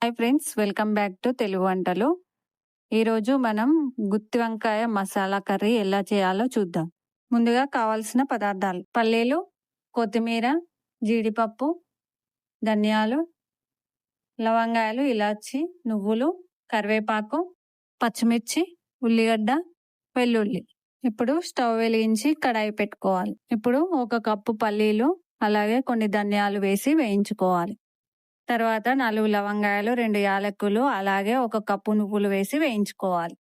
Hi friends, welcome back to Telugu వంటలు. ఈరోజు మనం గుత్తి వంకాయ మసాలా కర్రీ ఎలా చేయాలో చూద్దాం. ముందుగా కావాల్సిన పదార్థాలు: పల్లీలు, కొత్తిమీర, జీడిపప్పు, ధనియాలు, లవంగాయలు, ఇలాచి, నువ్వులు, కరివేపాకు, పచ్చిమిర్చి, ఉల్లిగడ్డ, వెల్లుల్లి. ఇప్పుడు స్టవ్ వెలిగించి కడాయి పెట్టుకోవాలి. ఇప్పుడు 1 కప్పు పల్లీలు అలాగే కొన్ని ధనియాలు వేసి వేయించుకోవాలి. తర్వాత 4 లవంగాయలు, 2 యాలకులు అలాగే 1 కప్పు నువ్వులు వేసి వేయించుకోవాలి.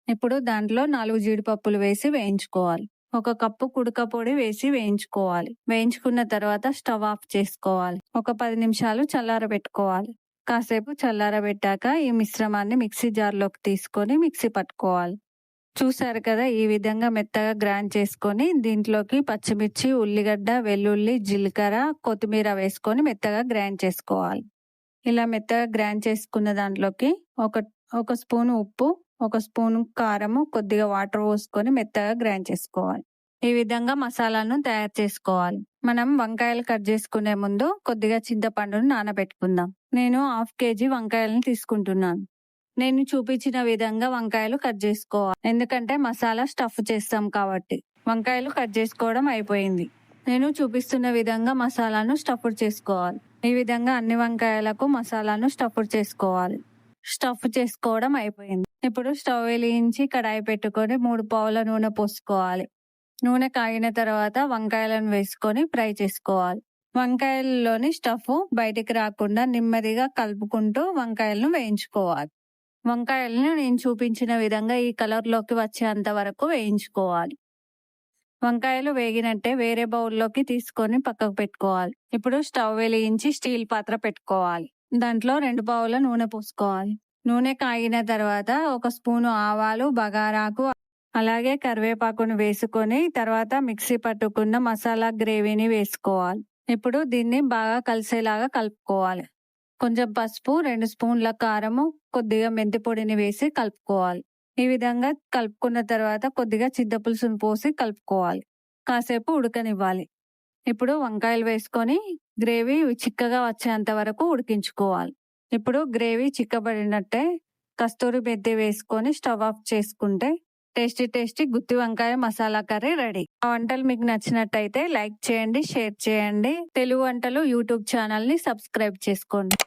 ఇప్పుడు దాంట్లో 4 జీడిపప్పులు వేసి వేయించుకోవాలి. 1 కప్పు కుడక పొడి వేసి వేయించుకోవాలి. వేయించుకున్న తర్వాత స్టవ్ ఆఫ్ చేసుకోవాలి. ఒక 10 నిమిషాలు చల్లారబెట్టుకోవాలి. కాసేపు చల్లారబెట్టాక ఈ మిశ్రమాన్ని మిక్సీ జార్లోకి తీసుకొని మిక్సీ పట్టుకోవాలి. చూసారు కదా, ఈ విధంగా మెత్తగా గ్రైండ్ చేసుకొని దీంట్లోకి పచ్చిమిర్చి, ఉల్లిగడ్డ, వెల్లుల్లి, జీలకర్ర, కొత్తిమీర వేసుకొని మెత్తగా గ్రైండ్ చేసుకోవాలి. ఇలా మెత్తగా గ్రైండ్ చేసుకున్న దాంట్లోకి ఒక స్పూన్ ఉప్పు, 1 స్పూన్ కారము, కొద్దిగా వాటర్ పోసుకొని మెత్తగా గ్రైండ్ చేసుకోవాలి. ఈ విధంగా మసాలాను తయారు చేసుకోవాలి. మనం వంకాయలు కట్ చేసుకునే ముందు కొద్దిగా చింతపండును నానబెట్టుకుందాం. నేను 1/2 kg వంకాయలను తీసుకుంటున్నాను. నేను చూపించిన విధంగా వంకాయలు కట్ చేసుకోవాలి, ఎందుకంటే మసాలా స్టఫ్ చేస్తాం కాబట్టి. వంకాయలు కట్ చేసుకోవడం అయిపోయింది. నేను చూపిస్తున్న విధంగా మసాలాను స్టఫ్ చేసుకోవాలి. ఈ విధంగా అన్ని వంకాయలకు మసాలాను స్టఫ్ చేసుకోవాలి. స్టఫ్ చేసుకోవడం అయిపోయింది. ఇప్పుడు స్టవ్ వెలిగించి కడాయి పెట్టుకొని 3 పావుల నూనె పోసుకోవాలి. నూనె కాగిన తర్వాత వంకాయలను వేసుకొని ఫ్రై చేసుకోవాలి. వంకాయలలోని స్టఫ్ బయటికి రాకుండా నెమ్మదిగా కలుపుకుంటూ వంకాయలను వేయించుకోవాలి. వంకాయలను నేను చూపించిన విధంగా ఈ కలర్లోకి వచ్చేంత వరకు వేయించుకోవాలి. వంకాయలు వేగినట్టే వేరే బౌల్లోకి తీసుకొని పక్కకు పెట్టుకోవాలి. ఇప్పుడు స్టవ్ వెలిగించి స్టీల్ పాత్ర పెట్టుకోవాలి. దాంట్లో 2 పావుల నూనె పోసుకోవాలి. నూనె కాగిన తర్వాత 1 స్పూను ఆవాలు, బగారాకు అలాగే కరివేపాకును వేసుకొని తర్వాత మిక్సీ పట్టుకున్న మసాలా గ్రేవీని వేసుకోవాలి. ఇప్పుడు దీన్ని బాగా కలిసేలాగా కలుపుకోవాలి. కొంచెం పసుపు, 2 స్పూన్ల కారము, కొద్దిగా మెంతి పొడిని వేసి కలుపుకోవాలి. ఈ విధంగా కలుపుకున్న తర్వాత కొద్దిగా చింతపులుసును పోసి కలుపుకోవాలి. కాసేపు ఉడకనివ్వాలి. ఇప్పుడు వంకాయలు వేసుకొని గ్రేవీ చిక్కగా వచ్చేంత వరకు ఉడికించుకోవాలి. ఇప్పుడు గ్రేవీ చిక్కబడినట్టే కస్తూరి మెంతి వేసుకొని స్టవ్ ఆఫ్ చేసుకుంటే టేస్టీ గుత్తి వంకాయ మసాలా కర్రీ రెడీ. ఆ వంటలు మీకు నచ్చినట్టయితే లైక్ చేయండి, షేర్ చేయండి. తెలుగు వంటలు యూట్యూబ్ ఛానల్ ని సబ్స్క్రైబ్ చేసుకోండి.